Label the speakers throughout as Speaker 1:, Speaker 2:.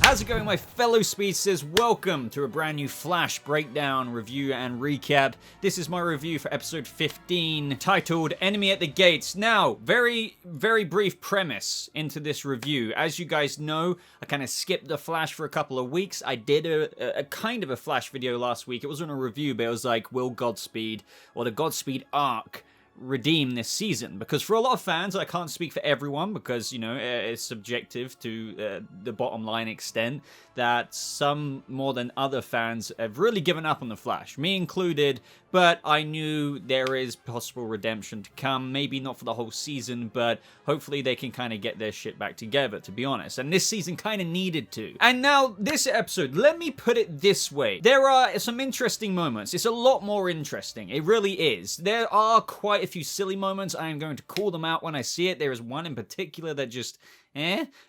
Speaker 1: How's it going, my fellow speedsters? Welcome to a brand new Flash breakdown, review, and recap. This is my review for episode 15, titled Enemy at the Gates. Now, very brief premise into this review. As you guys know, I kind of skipped the Flash for a couple of weeks. I did a kind of a Flash video last week. It wasn't a review, but it was like, will Godspeed, or the Godspeed arc, redeem this season? Because for a lot of fans, I can't speak for everyone because, you know, it's subjective to the bottom line extent, that some more than other fans have really given up on the Flash, me included. But I knew there is possible redemption to come, maybe not for the whole season, but hopefully they can kind of get their shit back together, to be honest. And this season kind of needed to. And now, this episode, let me put it this way. There are some interesting moments. It's a lot more interesting. It really is. There are quite a few silly moments. I am going to call them out when I see it. There is one in particular that just...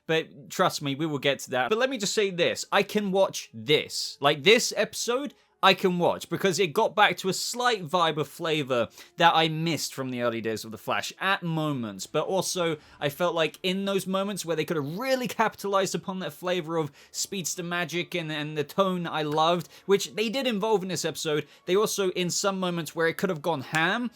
Speaker 1: but trust me, we will get to that. But let me just say this. I can watch this. Like, this episode, I can watch because it got back to a slight vibe of flavor that I missed from the early days of The Flash at moments. But also, I felt like in those moments where they could have really capitalized upon that flavor of speedster magic and the tone I loved, which they did involve in this episode, they also, in some moments where it could have gone ham,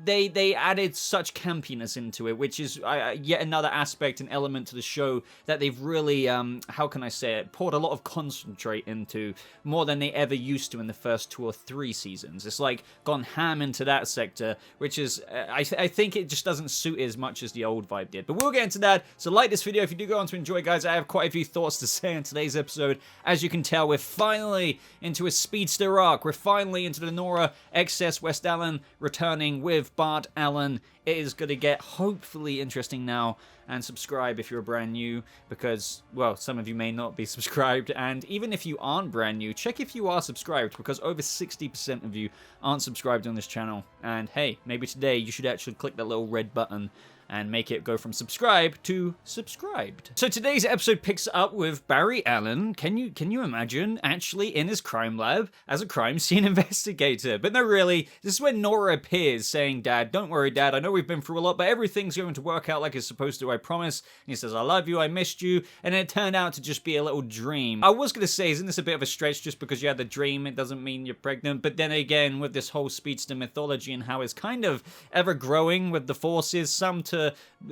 Speaker 1: they added such campiness into it, which is yet another aspect and element to the show that they've really, how can I say it, poured a lot of concentrate into, more than they ever used to in the first 2 or 3 seasons. It's like gone ham into that sector, which is, I think it just doesn't suit it as much as the old vibe did. But we'll get into that, so like this video if you do go on to enjoy, guys. I have quite a few thoughts to say in today's episode. As you can tell, we're finally into a speedster arc. We're finally into the Nora excess, West Allen returning with Bart Allen. It is going to get hopefully interesting now. And subscribe if you're brand new, because, well, some of you may not be subscribed. And even if you aren't brand new, check if you are subscribed, because over 60% of you aren't subscribed on this channel. And hey, maybe today you should actually click that little red button and make it go from subscribe to subscribed. So today's episode picks up with Barry Allen. Can you imagine, actually in his crime lab as a crime scene investigator? But no, really, this is when Nora appears saying, "Dad, don't worry, Dad, I know we've been through a lot, but everything's going to work out like it's supposed to, I promise." And he says, "I love you, I missed you." And it turned out to just be a little dream. I was going to say, isn't this a bit of a stretch? Just because you had the dream, it doesn't mean you're pregnant. But then again, with this whole speedster mythology and how it's kind of ever growing with the forces, some to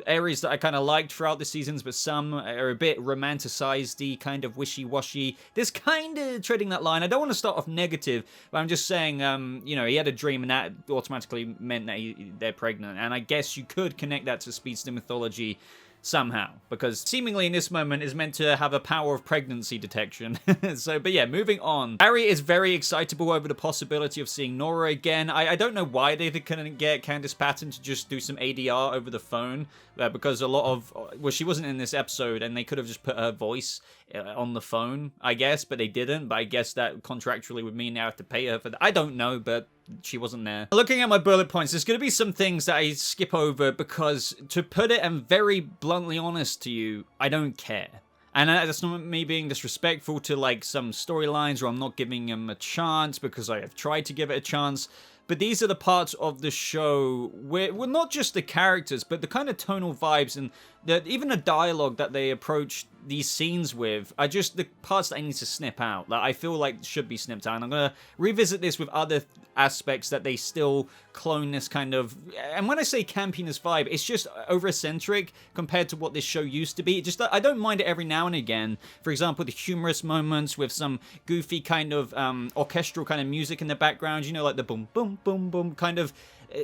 Speaker 1: areas that I kind of liked throughout the seasons, but some are a bit romanticized-y, kind of wishy-washy. This kind of treading that line. I don't want to start off negative, but I'm just saying, you know, he had a dream and that automatically meant that they're pregnant. And I guess you could connect that to speedster mythology somehow, because seemingly in this moment is meant to have a power of pregnancy detection. So, but yeah, moving on. Harry is very excitable over the possibility of seeing Nora again. I don't know why they couldn't get Candice Patton to just do some ADR over the phone, because a lot of, well, she wasn't in this episode, and they could have just put her voice on the phone, I guess, but they didn't. But I guess that contractually would mean they have to pay her for that. I don't know, but she wasn't there. Looking at my bullet points, there's going to be some things that I skip over because, to put it and very bluntly honest to you, I don't care. And that's not me being disrespectful to like some storylines, or I'm not giving them a chance, because I have tried to give it a chance. But these are the parts of the show where, well, not just the characters, but the kind of tonal vibes and even the dialogue that they approach these scenes with are just the parts that I need to snip out, that I feel like should be snipped out. And I'm going to revisit this with other aspects that they still clone this kind of, and when I say campiness vibe, it's just over-eccentric compared to what this show used to be. Just, I don't mind it every now and again. For example, the humorous moments with some goofy kind of orchestral kind of music in the background, you know, like the boom, boom, boom, boom kind of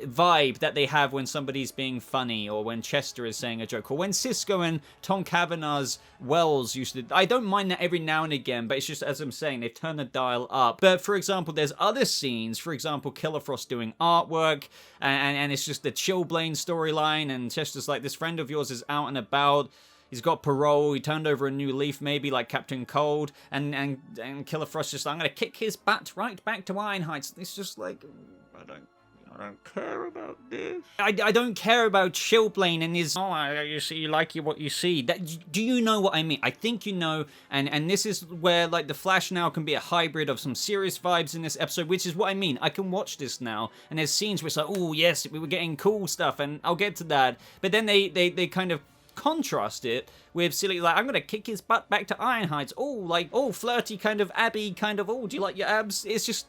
Speaker 1: vibe that they have when somebody's being funny, or when Chester is saying a joke, or when Cisco and Tom Cavanaugh's Wells used to. I don't mind that every now and again, but it's just, as I'm saying, they've turned the dial up. But for example, there's other scenes, for example, Killer Frost doing artwork, and it's just the Chillblaine storyline, and Chester's like, "This friend of yours is out and about. He's got parole. He turned over a new leaf, maybe like Captain Cold." And Killer Frost just like, "I'm gonna kick his butt right back to Iron Heights." It's just like, I don't care about this. I don't care about Chillblaine and his, "Oh, you see, you like what you see." Do you know what I mean? I think you know, and this is where, like, the Flash now can be a hybrid of some serious vibes in this episode, which is what I mean. I can watch this now, and there's scenes where it's like, "Oh, yes, we were getting cool stuff," and I'll get to that. But then they kind of contrast it with silly, like, I'm gonna kick his butt back to Ironhides. Oh, like, oh, flirty kind of Abby kind of, oh, do you like your abs? It's just...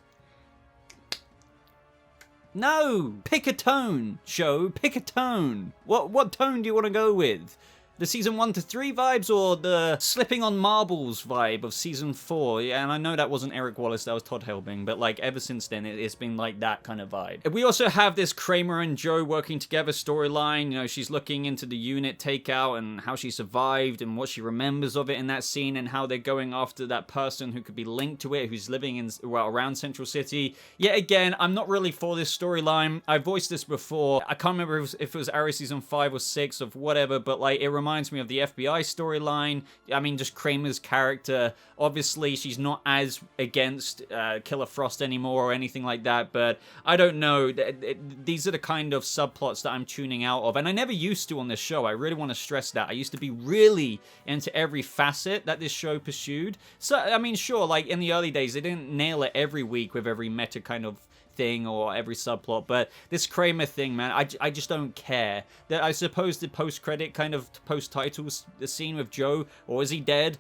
Speaker 1: No! Pick a tone, show. Pick a tone. What tone do you want to go with? The season 1 to 3 vibes or the slipping on marbles vibe of season 4? Yeah, and I know that wasn't Eric Wallace, that was Todd Helbing, but like ever since then, it's been like that kind of vibe. We also have this Kramer and Joe working together storyline. You know, she's looking into the unit takeout and how she survived and what she remembers of it in that scene and how they're going after that person who could be linked to it, who's living in, well, around Central City. Yet again, I'm not really for this storyline. I voiced this before. I can't remember if it was Arrow season 5 or 6 or whatever, but like it reminds me of the FBI storyline. I mean, just Kramer's character. Obviously, she's not as against Killer Frost anymore or anything like that, but I don't know. These are the kind of subplots that I'm tuning out of, and I never used to on this show. I really want to stress that. I used to be really into every facet that this show pursued. So, I mean, sure, like in the early days, they didn't nail it every week with every meta kind of thing or every subplot, but this Kramer thing, man, I just don't care. That I suppose the post-credit kind of post-titles, the scene with Joe, or is he dead?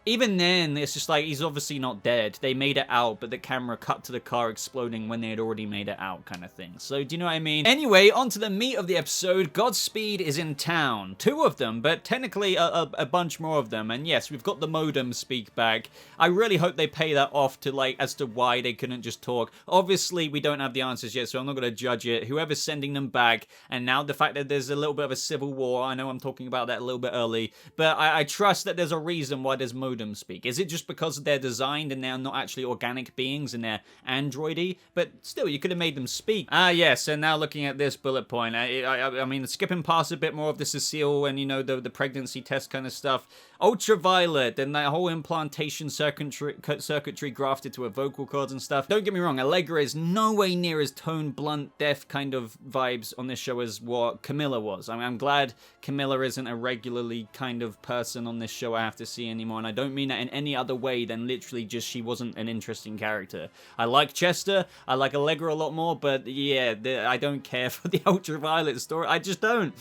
Speaker 1: Even then, it's just like, he's obviously not dead. They made it out, but the camera cut to the car exploding when they had already made it out, kind of thing. So, do you know what I mean? Anyway, on to the meat of the episode. Godspeed is in town. 2 of them, but technically a bunch more of them. And yes, we've got the modem speak back. I really hope they pay that off to, like, as to why they couldn't just talk. Obviously, we don't have the answers yet, so I'm not going to judge it. Whoever's sending them back, and now the fact that there's a little bit of a civil war, I know I'm talking about that a little bit early, but I trust that there's a reason why there's modem speak. Is it just because they're designed and they're not actually organic beings and they're androidy? But still, you could have made them speak. Ah, yes, and now looking at this bullet point, I mean, skipping past a bit more of the Cecile and, you know, the pregnancy test kind of stuff. Ultraviolet and that whole implantation circuitry grafted to her vocal cords and stuff. Don't get me wrong, Allegra is no way near as tone, blunt, deaf kind of vibes on this show as what Camilla was. I mean, I'm glad Camilla isn't a regularly kind of person on this show I have to see anymore, and I don't mean that in any other way than literally just she wasn't an interesting character. I like Chester, I like Allegra a lot more, but yeah, I don't care for the Ultraviolet story. I just don't.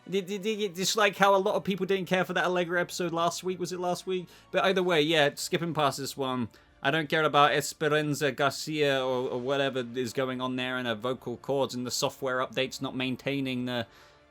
Speaker 1: Just like how a lot of people didn't care for that Allegra episode last week. Was it last week? But either way, yeah, skipping past this one. I don't care about Esperanza Garcia or whatever is going on there and her vocal cords and the software updates not maintaining the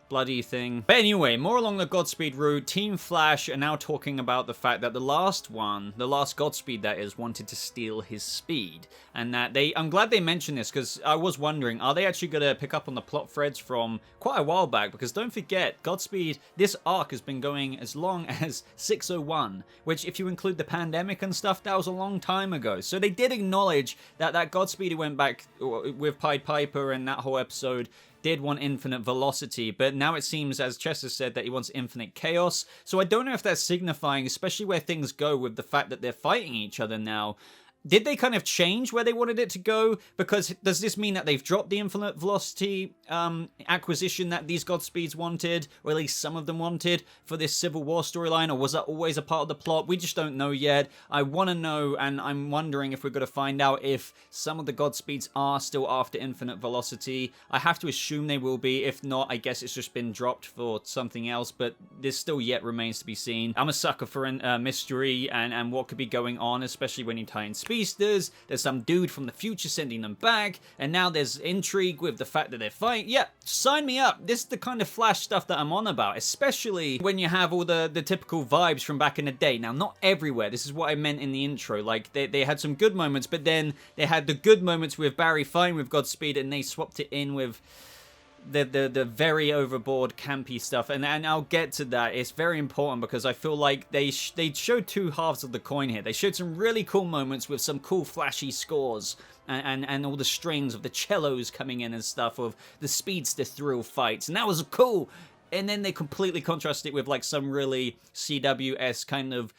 Speaker 1: bloody thing. But anyway, more along the Godspeed route. Team Flash are now talking about the fact that the last Godspeed that is, wanted to steal his speed. And that I'm glad they mentioned this, because I was wondering, are they actually going to pick up on the plot threads from quite a while back? Because don't forget, Godspeed, this arc has been going as long as 601, which if you include the pandemic and stuff, that was a long time ago. So they did acknowledge that Godspeed who went back with Pied Piper and that whole episode did want infinite velocity, but now it seems, as Chester said, that he wants infinite chaos. So I don't know if that's signifying, especially where things go with the fact that they're fighting each other now. Did they kind of change where they wanted it to go? Because does this mean that they've dropped the infinite velocity acquisition that these Godspeeds wanted, or at least some of them wanted, for this Civil War storyline, or was that always a part of the plot? We just don't know yet. I want to know, and I'm wondering if we're going to find out if some of the Godspeeds are still after infinite velocity. I have to assume they will be. If not, I guess it's just been dropped for something else, but this still yet remains to be seen. I'm a sucker for mystery and what could be going on, especially when you tie in speed. There's some dude from the future sending them back, and now there's intrigue with the fact that they're fighting. Yeah, sign me up. This is the kind of Flash stuff that I'm on about, especially when you have all the typical vibes from back in the day. Now, not everywhere. This is what I meant in the intro. Like, they had some good moments, but then they had the good moments with Barry fighting with Godspeed, and they swapped it in with the very overboard campy stuff, and I'll get to that. It's very important because I feel like they showed two halves of the coin here. They showed some really cool moments with some cool flashy scores and all the strings of the cellos coming in and stuff, of the speedster thrill fights, and that was cool. And then they completely contrasted it with like some really CW-esque kind of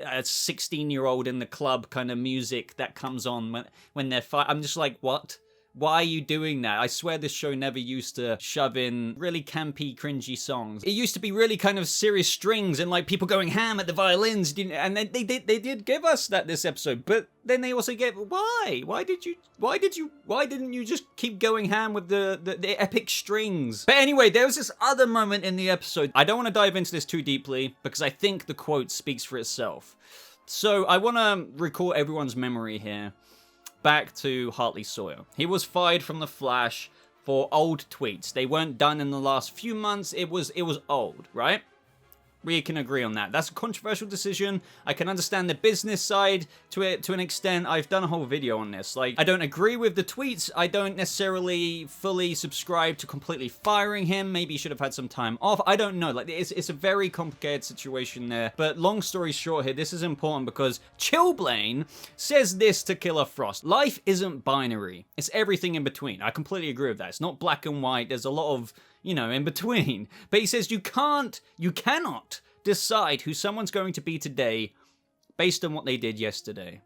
Speaker 1: a 16-year-old in the club kind of music that comes on when they're fighting. I'm just like, what? Why are you doing that? I swear this show never used to shove in really campy, cringy songs. It used to be really kind of serious strings and like people going ham at the violins, and they did give us that this episode, but then they also gave, why didn't you just keep going ham with the epic strings? But anyway, there was this other moment in the episode. I don't want to dive into this too deeply because I think the quote speaks for itself. So I want to recall everyone's memory here back to Hartley Sawyer. He was fired from The Flash for old tweets. They weren't done in the last few months. It was old, right? We can agree on that. That's a controversial decision. I can understand the business side to it to an extent. I've done a whole video on this. Like, I don't agree with the tweets. I don't necessarily fully subscribe to completely firing him. Maybe he should have had some time off. I don't know. Like, it's a very complicated situation there. But long story short here, this is important because Chillblaine says this to Killer Frost. Life isn't binary. It's everything in between. I completely agree with that. It's not black and white. There's a lot of, you know, in between. But he says you cannot decide who someone's going to be today based on what they did yesterday.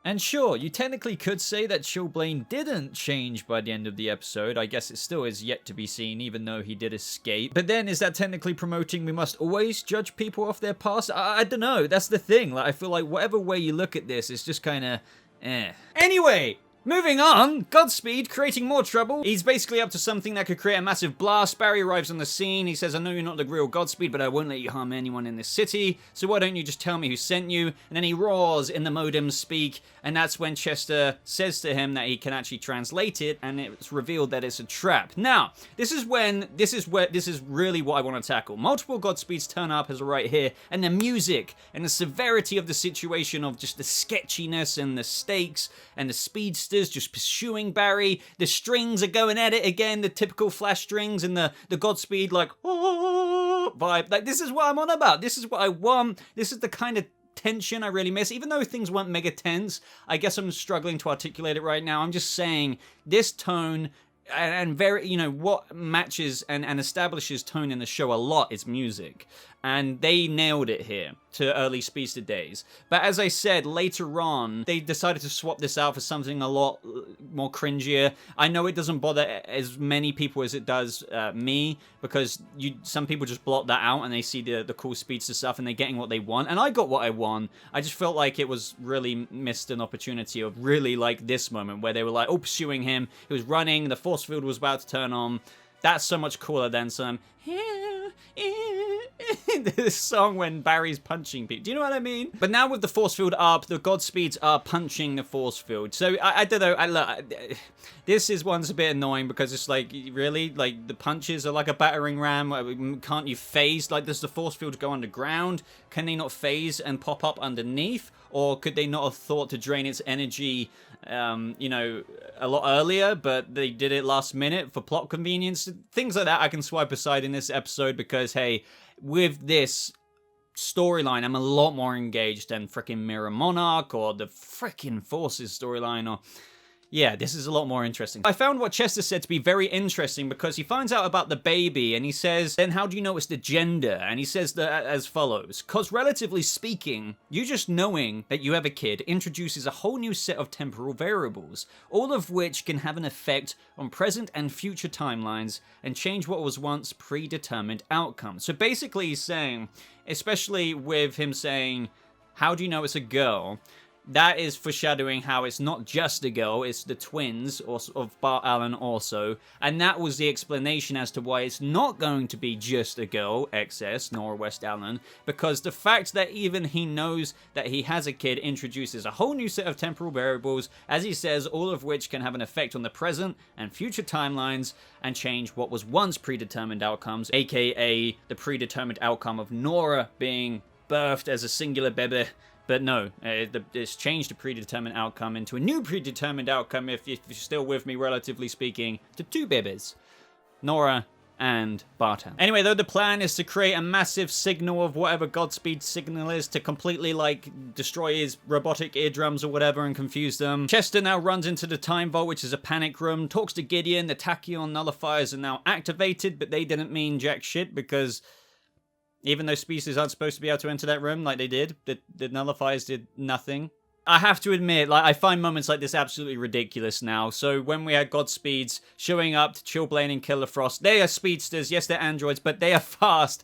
Speaker 1: And sure, you technically could say that Chillblaine didn't change by the end of the episode. I guess it still is yet to be seen, even though he did escape. But then, is that technically promoting we must always judge people off their past? I don't know. That's the thing. Like, I feel like whatever way you look at this, it's just kind of eh. Anyway, moving on, Godspeed creating more trouble. He's basically up to something that could create a massive blast. Barry arrives on the scene. He says, I know you're not the real Godspeed, but I won't let you harm anyone in this city. So why don't you just tell me who sent you? And then he roars in the modem speak. And that's when Chester says to him that he can actually translate it. And it's revealed that it's a trap. Now, this is really what I want to tackle. Multiple Godspeeds turn up as right here. And the music and the severity of the situation of just the sketchiness and the stakes and the speedsters just pursuing Barry. The strings are going at it again, the typical Flash strings and the Godspeed like oh vibe. Like, this is what I'm on about. This is what I want. This is the kind of tension I really miss. Even though things weren't mega tense, I guess I'm struggling to articulate it right now. I'm just saying this tone and very, you know, what matches and establishes tone in the show a lot is music. And they nailed it here to early Speedster days. But as I said, later on, they decided to swap this out for something a lot more cringier. I know it doesn't bother as many people as it does me, because some people just block that out and they see the cool Speedster stuff and they're getting what they want. And I got what I want. I just felt like it was really missed an opportunity of really like this moment where they were like, oh, pursuing him. He was running. The force field was about to turn on. That's so much cooler than some this song when Barry's punching people. Do you know what I mean? But now with the force field up, the Godspeeds are punching the force field. So I don't know. This one's a bit annoying because it's like, really? Like, the punches are like a battering ram. Can't you phase? Like, does the force field go underground? Can they not phase and pop up underneath? Or could they not have thought to drain its energy, you know, a lot earlier, but they did it last minute for plot convenience? Things like that I can swipe aside in this episode because, hey, with this storyline, I'm a lot more engaged than frickin' Mirror Monarch or the frickin' Forces storyline or... Yeah, this is a lot more interesting. I found what Chester said to be very interesting because he finds out about the baby and he says, then how do you know it's the gender? And he says that as follows, because relatively speaking, you just knowing that you have a kid introduces a whole new set of temporal variables, all of which can have an effect on present and future timelines and change what was once predetermined outcomes. So basically he's saying, especially with him saying, how do you know it's a girl? That is foreshadowing how it's not just a girl, it's the twins of Bart Allen also. And that was the explanation as to why it's not going to be just a girl, XS, Nora West Allen. Because the fact that even he knows that he has a kid introduces a whole new set of temporal variables, as he says, all of which can have an effect on the present and future timelines and change what was once predetermined outcomes, aka the predetermined outcome of Nora being birthed as a singular baby. But no, it's changed a predetermined outcome into a new predetermined outcome, if you're still with me, relatively speaking, to two babies, Nora and Bartan. Anyway, though, the plan is to create a massive signal of whatever Godspeed's signal is to completely, like, destroy his robotic eardrums or whatever and confuse them. Chester now runs into the Time Vault, which is a panic room, talks to Gideon. The tachyon nullifiers are now activated, but they didn't mean jack shit because even though species aren't supposed to be able to enter that room like they did, the nullifiers did nothing. I have to admit, like, I find moments like this absolutely ridiculous now. So when we had Godspeeds showing up to Chillblaine and Killer Frost, they are speedsters. Yes, they're androids, but they are fast.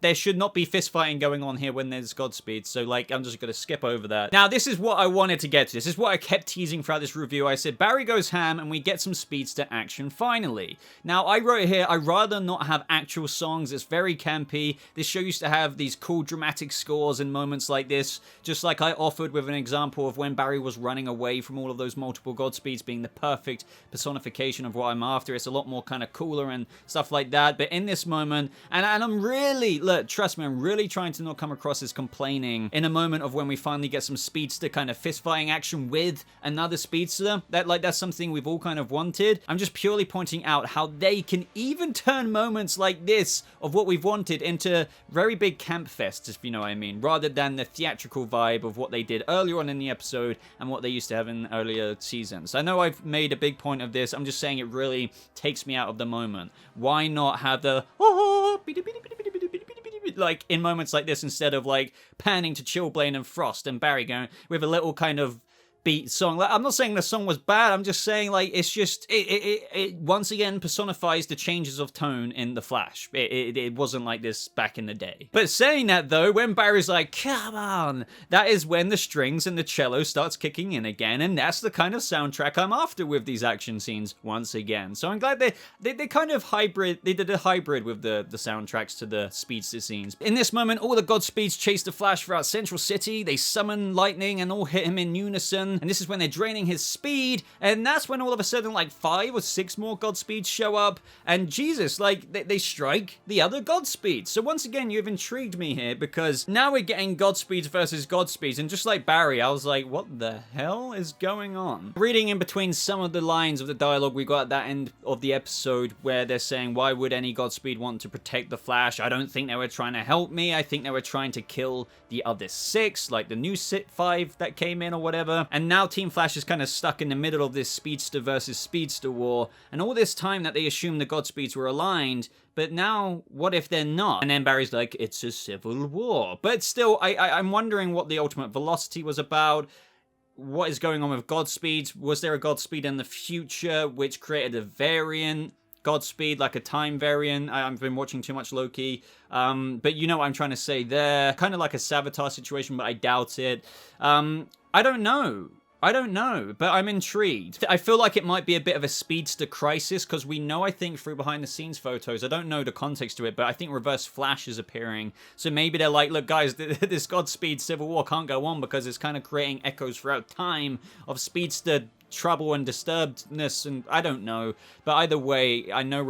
Speaker 1: There should not be fistfighting going on here when there's Godspeed, so, like, I'm just going to skip over that. Now, this is what I wanted to get to. This is what I kept teasing throughout this review. I said, Barry goes ham, and we get some speedster action, finally. Now, I wrote here, I'd rather not have actual songs. It's very campy. This show used to have these cool dramatic scores in moments like this, just like I offered with an example of when Barry was running away from all of those multiple Godspeeds being the perfect personification of what I'm after. It's a lot more kind of cooler and stuff like that, but in this moment, and I'm really... Look, trust me, I'm really trying to not come across as complaining in a moment of when we finally get some speedster kind of fist-fighting action with another speedster. That's something we've all kind of wanted. I'm just purely pointing out how they can even turn moments like this of what we've wanted into very big camp fests, if you know what I mean, rather than the theatrical vibe of what they did earlier on in the episode and what they used to have in earlier seasons. I know I've made a big point of this. I'm just saying it really takes me out of the moment. Why not have the like in moments like this instead of like panning to Chillblaine and Frost and Barry going with a little kind of beat song. Like, I'm not saying the song was bad, I'm just saying, like, it's just it once again personifies the changes of tone in The Flash. It wasn't like this back in the day. But saying that though, when Barry's like, come on, that is when the strings and the cello starts kicking in again, and that's the kind of soundtrack I'm after with these action scenes once again. So I'm glad they kind of they did a hybrid with the soundtracks to the speedster scenes. In this moment, all the Godspeeds chase the Flash throughout Central City. They summon lightning and all hit him in unison. And this is when they're draining his speed, and that's when all of a sudden like 5 or 6 more Godspeeds show up, and Jesus, like they strike the other Godspeeds. So once again, you've intrigued me here because now we're getting Godspeeds versus Godspeeds, and just like Barry, I was like, what the hell is going on? Reading in between some of the lines of the dialogue we got at that end of the episode where they're saying, why would any Godspeed want to protect the Flash? I don't think they were trying to help me. I think they were trying to kill the other 6, like the new 5 that came in or whatever. And now Team Flash is kind of stuck in the middle of this speedster versus speedster war, and all this time that they assumed the Godspeeds were aligned, but now what if they're not? And then Barry's like, it's a civil war. But still, I'm wondering what the ultimate velocity was about. What is going on with Godspeeds? Was there a Godspeed in the future which created a variant Godspeed, like a time variant? I've been watching too much Loki, but you know what I'm trying to say there. Kind of like a Savitar situation, but I doubt it. I don't know, but I'm intrigued. I feel like it might be a bit of a speedster crisis, because we know, I think, through behind-the-scenes photos, I don't know the context to it, but I think Reverse Flash is appearing. So maybe they're like, look, guys, this Godspeed Civil War can't go on because it's kind of creating echoes throughout time of speedster trouble and disturbedness, and I don't know. But either way, I know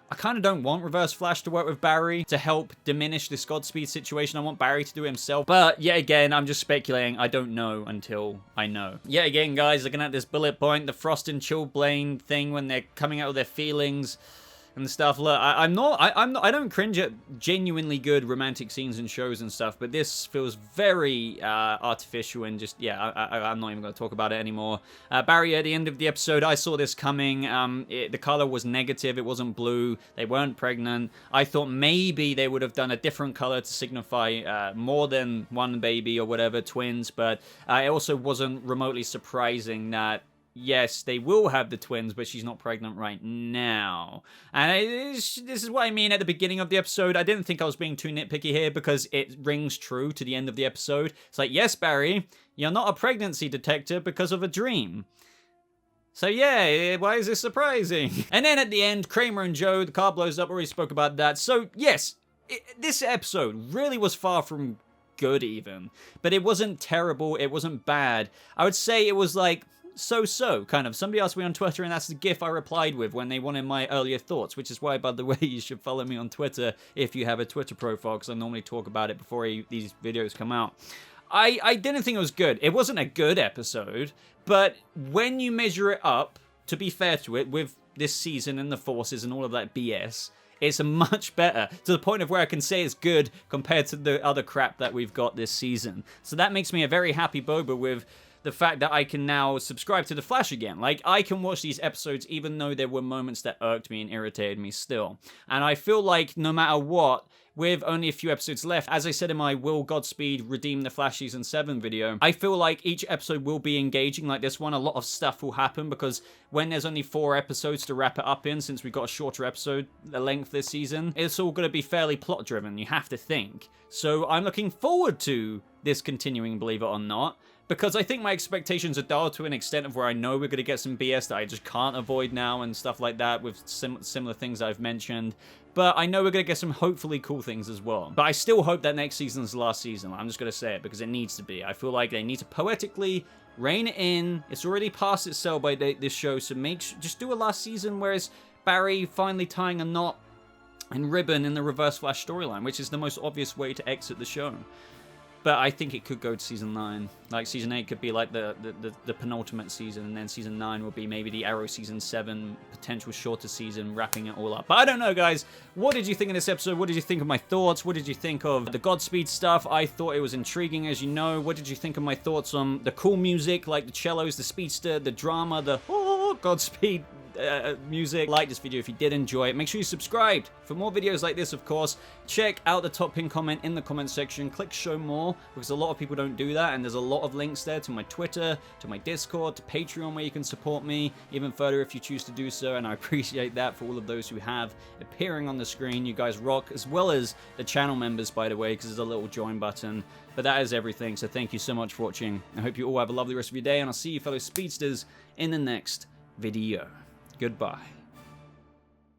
Speaker 1: I kind of don't want Reverse Flash to work with Barry to help diminish this Godspeed situation. I want Barry to do it himself. But yet again, I'm just speculating. I don't know until I know. Yet again, guys, looking at this bullet point, the Frost and Chillblaine thing when they're coming out with their feelings and stuff. Look, I don't cringe at genuinely good romantic scenes and shows and stuff, but this feels very artificial and just, yeah, I'm not even going to talk about it anymore. Barry, at the end of the episode, I saw this coming. The color was negative. It wasn't blue. They weren't pregnant. I thought maybe they would have done a different color to signify more than one baby or whatever, twins, but it also wasn't remotely surprising that yes, they will have the twins, but she's not pregnant right now. And this is what I mean at the beginning of the episode. I didn't think I was being too nitpicky here because it rings true to the end of the episode. It's like, yes, Barry, you're not a pregnancy detector because of a dream. So yeah, why is this surprising? And then at the end, Kramer and Joe, the car blows up. Already spoke about that. So yes, this episode really was far from good even. But it wasn't terrible. It wasn't bad. I would say it was like so kind of. Somebody asked me on Twitter, and that's the gif I replied with when they wanted my earlier thoughts, which is why, by the way, you should follow me on Twitter if you have a Twitter profile, because I normally talk about it before these videos come out. I didn't think it was good. It wasn't a good episode, but when you measure it up, to be fair to it, with this season and the forces and all of that BS. It's much better, to the point of where I can say it's good compared to the other crap that we've got this season. So that makes me a very happy Boba with the fact that I can now subscribe to The Flash again. Like, I can watch these episodes even though there were moments that irked me and irritated me still. And I feel like no matter what, with only a few episodes left, as I said in my Will Godspeed Redeem the Flash Season 7 video, I feel like each episode will be engaging like this one. A lot of stuff will happen because when there's only 4 episodes to wrap it up in, since we've got a shorter episode length this season, it's all going to be fairly plot driven, you have to think. So I'm looking forward to this continuing, believe it or not, because I think my expectations are dialed to an extent of where I know we're going to get some BS that I just can't avoid now and stuff like that with similar things I've mentioned. But I know we're going to get some hopefully cool things as well. But I still hope that next season's the last season. I'm just going to say it because it needs to be. I feel like they need to poetically rein it in. It's already past its sell by this show, so just do a last season where it's Barry finally tying a knot and ribbon in the Reverse Flash storyline, which is the most obvious way to exit the show. But I think it could go to season 9. Like, season 8 could be like the penultimate season, and then season 9 will be maybe the Arrow season 7 potential shorter season, wrapping it all up. But I don't know, guys. What did you think of this episode? What did you think of my thoughts? What did you think of the Godspeed stuff? I thought it was intriguing, as you know. What did you think of my thoughts on the cool music, like the cellos, the speedster, the drama, the Godspeed music? Like this video if you did enjoy it. Make sure you subscribed for more videos like this, of course. Check out the top pinned comment in the comment section. Click show more, because a lot of people don't do that, and there's a lot of links there to my Twitter, to my Discord, to Patreon, where you can support me even further if you choose to do so, and I appreciate that for all of those who have appearing on the screen. You guys rock, as well as the channel members, by the way, because there's a little join button. But that is everything, so thank you so much for watching. I hope you all have a lovely rest of your day, and I'll see you fellow speedsters in the next video. Goodbye.